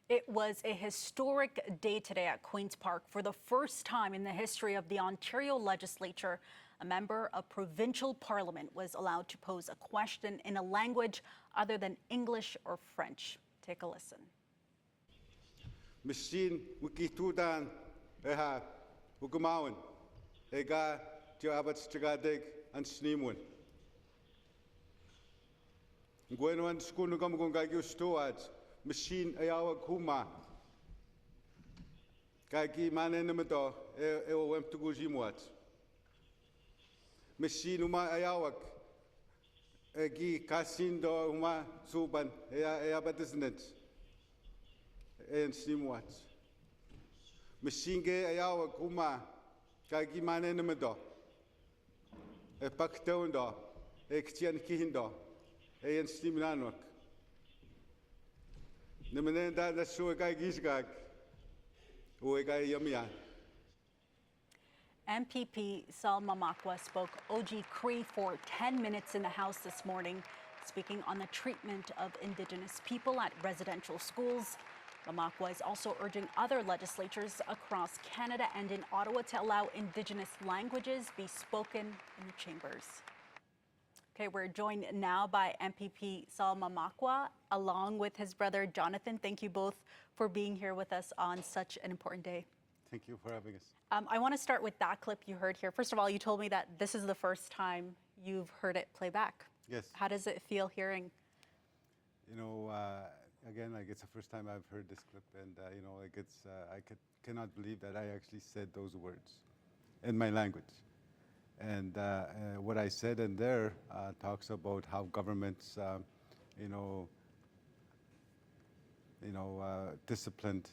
It was a historic day today at Queen's Park. For the first time in the history of the Ontario legislature, a member of Provincial Parliament was allowed to pose a question in a language other than English or French. Take a listen. Machine wikitudan eha hukumawan ega jabat stigadeg and snimun. Gwenwan skunugam gungagiustuad. Machine ayawag huma kagi manenamado ewem tugujimuat machine uma ayawag egi kasindo uma suban eyabatisnet en simuat machine ge ayawag huma kagi manenamado e paktondo e ktian kihindo en siminanok MPP Sol Mamakwa spoke Oji-Cree for 10 minutes in the House this morning, speaking on the treatment of Indigenous people at residential schools. Mamakwa is also urging other legislatures across Canada and in Ottawa to allow Indigenous languages be spoken in the chambers. Okay, we're joined now by MPP Sol Mamakwa, along with his brother Jonathon. Thank you both for being here with us on such an important day. Thank you for having us. I want to start with that clip you heard here. First of all, you told me that this is the first time you've heard it play back. Yes. How does it feel hearing? You know, again, like it's the first time I've heard this clip, and you know, like it's I cannot believe that I actually said those words in my language. And what I said in there talks about how governments, disciplined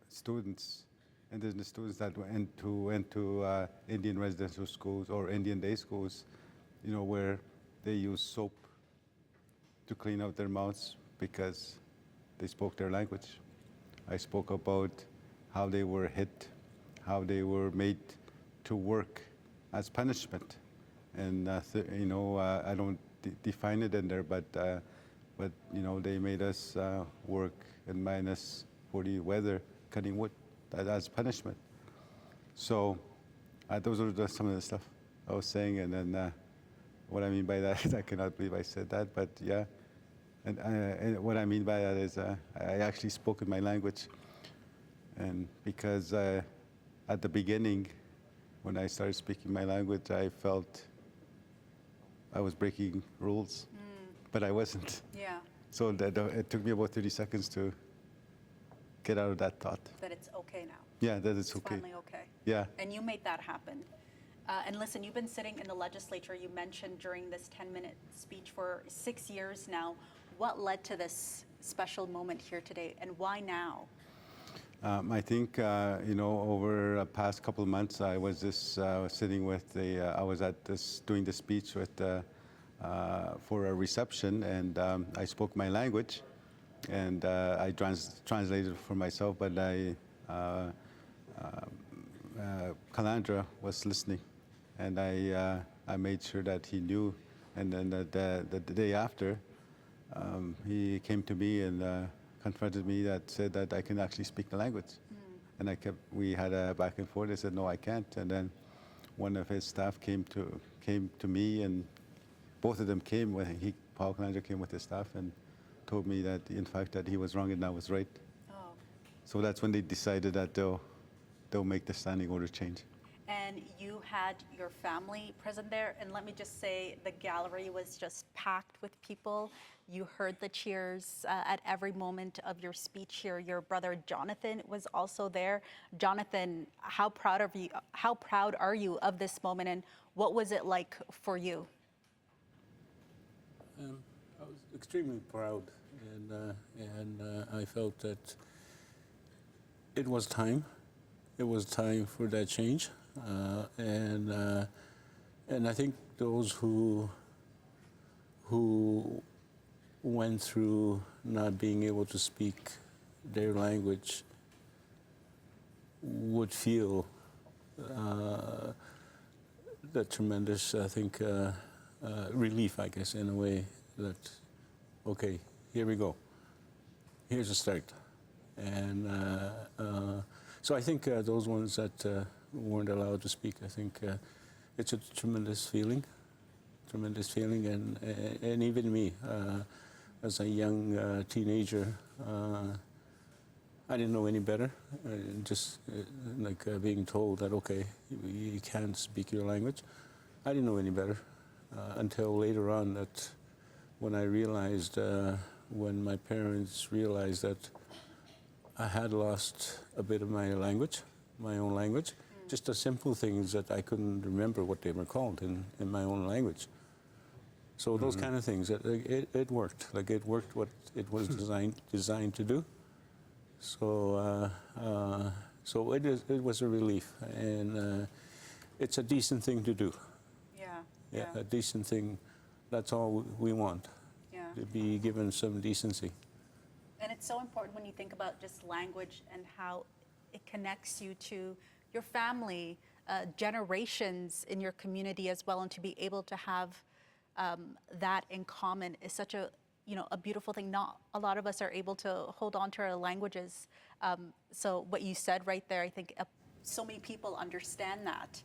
students, Indigenous students that went to Indian residential schools or Indian day schools, you know, where they use soap to clean out their mouths because they spoke their language. I spoke about how they were hit, how they were made to work as punishment, and I don't define it in there, but you know, they made us work in -40 weather cutting wood as punishment. So those are some of the stuff I was saying, and then what I mean by that is I cannot believe I said that, but yeah, and what I mean by that is I actually spoke in my language, and because at the beginning, when I started speaking my language, I felt I was breaking rules, but I wasn't. Yeah. So it took me about 30 seconds to get out of that thought. That it's okay now. Yeah, that it's okay. Finally okay. Yeah. And you made that happen. And listen, you've been sitting in the legislature, you mentioned during this 10-minute speech for 6 years now. What led to this special moment here today, and why now? I think, you know, over the past couple of months, I was just sitting with I was at doing the speech with, for a reception, and I spoke my language, and I translated for myself, but Calandra was listening, and I made sure that he knew, and then the day after, he came to me and confronted me that said that I can actually speak the language. And we had a back and forth. I said, no, I can't. And then one of his staff came to me, and both of them came when Paul Calandra came with his staff and told me that in fact that he was wrong and I was right. Oh. So that's when they decided that they'll make the standing order change. And you had your family present there, and let me just say the gallery was just packed with people. You heard the cheers at every moment of your speech here. Your brother Jonathon was also there. Jonathon, how proud are you of this moment, and what was it like for you? I was extremely proud, and I felt that it was time. It was time for that change. And I think those who went through not being able to speak their language would feel the tremendous, I think, relief, I guess, in a way that, okay, here we go. Here's a start. And so I think those ones that weren't allowed to speak, I think it's a tremendous feeling, and even me, as a young teenager, I didn't know any better. Just being told that, okay, you can't speak your language. I didn't know any better until later on, that when I realized, when my parents realized that I had lost a bit of my language, my own language, just the simple things that I couldn't remember what they were called in my own language. So those kind of things, it worked. Like, it worked what it was designed to do. So so it was a relief, and it's a decent thing to do. Yeah, a decent thing. That's all we want. Yeah. To be given some decency. And it's so important when you think about just language and how it connects you to your family, generations in your community as well, and to be able to have that in common is such a beautiful thing. Not a lot of us are able to hold on to our languages. So what you said right there, I think so many people understand that.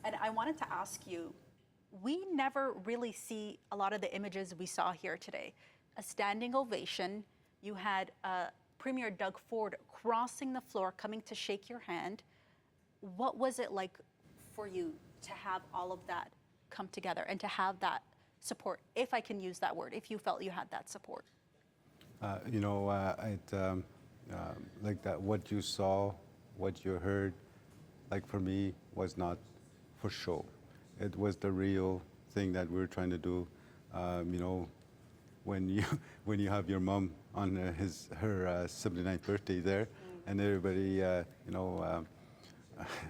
And I wanted to ask you, we never really see a lot of the images we saw here today. A standing ovation. You had Premier Doug Ford crossing the floor, coming to shake your hand. What was it like for you to have all of that come together and to have that support, if I can use that word, if you felt you had that support? Like that, what you saw, what you heard, like for me, was not for show. It was the real thing that we were trying to do. When you have your mom on her 79th birthday there, and everybody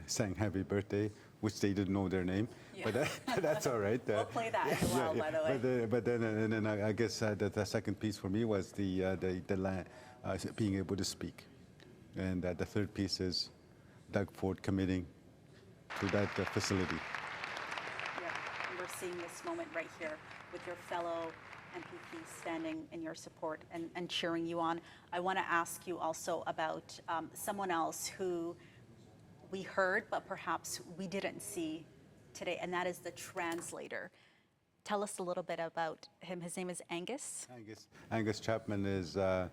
sang happy birthday, which they didn't know their name, Yeah. but that's all right. We'll play that as well, by the way. But then I guess the second piece for me was the being able to speak, and the third piece is Doug Ford committing to that facility. Yeah, and we're seeing this moment right here with your fellow MPPs standing in your support and cheering you on. I want to ask you also about someone else who we heard, but perhaps we didn't see today, and that is the translator. Tell us a little bit about him. His name is Angus. Angus Chapman is a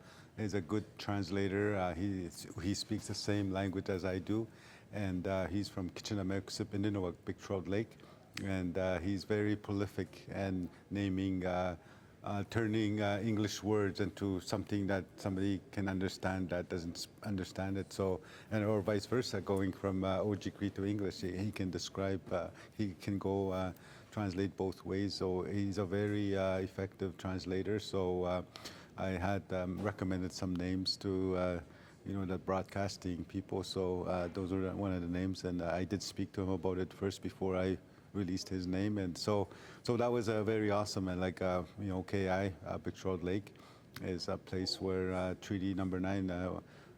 good translator. He speaks the same language as I do, and he's from Kitchener-Mekisip, Indianoak, Big Trout Lake, and he's very prolific and naming, turning English words into something that somebody can understand that doesn't understand it. So, or vice versa, going from Oji-Cree to English, he can describe. He can go translate both ways. So he's a very effective translator. So I had recommended some names to the broadcasting people. So those are one of the names, and I did speak to him about it first before I released his name, and so that was very awesome. And like KI, Big Trout Lake, is a place where Treaty Number 9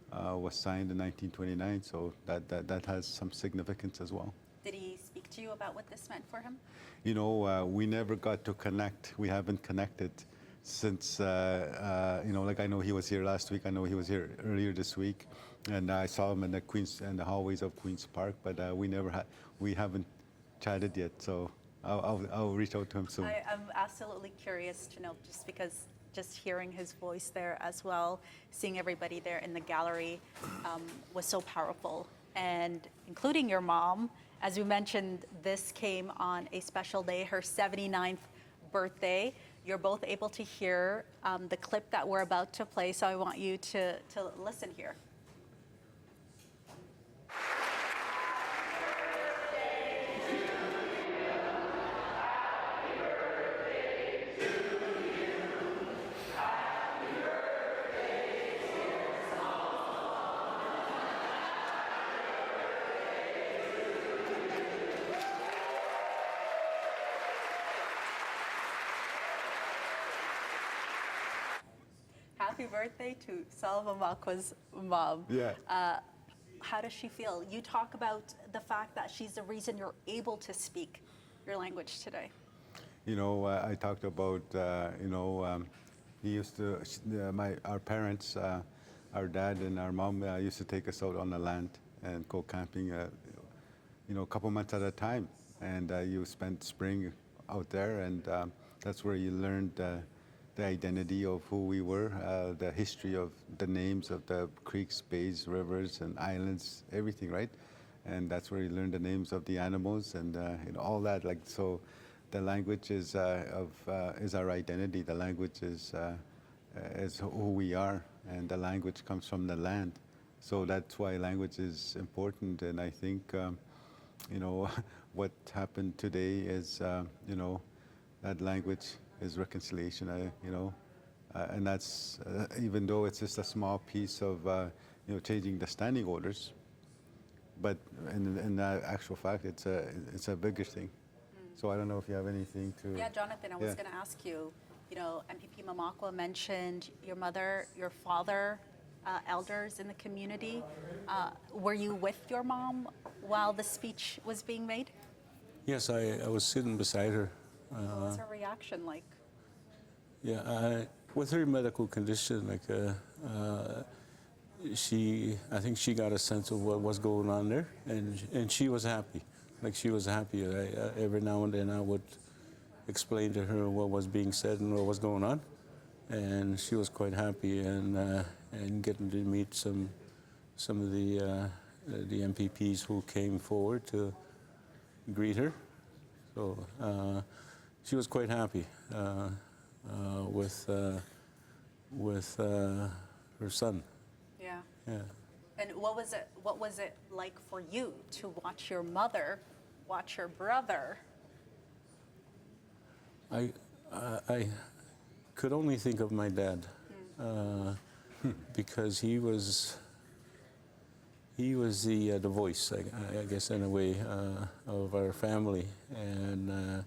was signed in 1929. So that has some significance as well. Did he speak to you about what this meant for him? We never got to connect. We haven't connected since. Like I know he was here last week. I know he was here earlier this week, and I saw him in the hallways of Queens Park. But we haven't chatted yet, so I'll reach out to him soon. I'm absolutely curious to know, just because just hearing his voice there as well, seeing everybody there in the gallery was so powerful, and including your mom. As we mentioned, this came on a special day, her 79th birthday. You're both able to hear the clip that we're about to play, so I want you to listen here. Happy birthday to Sol Mamakwa's mom. Yeah. How does she feel? You talk about the fact that she's the reason you're able to speak your language today. I talked about, he used to, our parents our dad and our mom used to take us out on the land and go camping, you know, a couple months at a time. And you spent spring out there, and that's where you learned the identity of who we were, the history of the names of the creeks, bays, rivers, and islands, everything, right? And that's where you learn the names of the animals and you know, all that. Like, so the language is our identity. The language is who we are, and the language comes from the land. So that's why language is important. And I think you know, what happened today is you know, that language is reconciliation. You know, and that's even though it's just a small piece of you know, changing the standing orders. But in actual fact, it's a bigger thing. So I don't know if you have anything to. Yeah, Jonathon, I was going to ask you. You know, MPP Mamakwa mentioned your mother, your father, elders in the community. Were you with your mom while the speech was being made? Yes, I was sitting beside her. What was her reaction like? Yeah, with her medical condition, like I think she got a sense of what was going on there, and she was happy. Like, she was happy. Every now and then I would explain to her what was being said and what was going on, and she was quite happy, and getting to meet some of the MPPs who came forward to greet her. So she was quite happy with her son. Yeah. Yeah. And what was it like for you to watch your mother watch your brother? I could only think of my dad, because he was the voice, I guess, in a way, of our family, and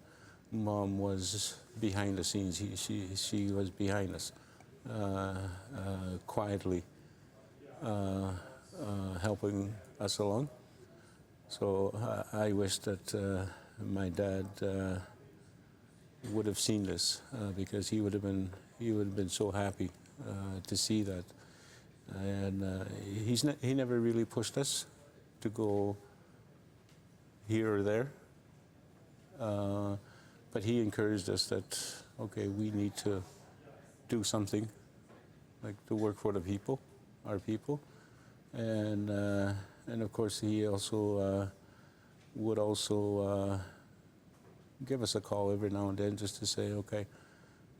Mom was behind the scenes. She was behind us, quietly helping us along. So I wish that my dad would have seen this, because he would have been so happy to see that. And he never really pushed us to go here or there, but he encouraged us that, okay, we need to do something, like to work for the people, our people, and of course he also would also give us a call every now and then just to say, okay,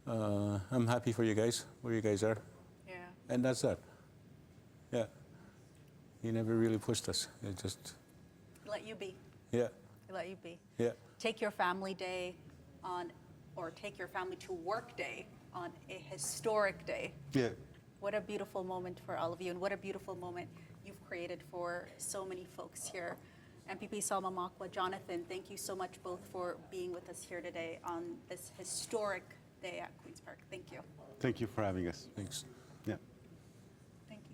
I'm happy for you guys, where you guys are. Yeah. And that's that. Yeah. He never really pushed us. It just... Let you be. Yeah. Let you be. Yeah. Take your family day on, or take your family to work day on a historic day. Yeah. What a beautiful moment for all of you, and what a beautiful moment you've created for so many folks here. MPP Sol Mamakwa, Jonathon, thank you so much both for being with us here today on this historic day at Queen's Park. Thank you. Thank you for having us. Thanks.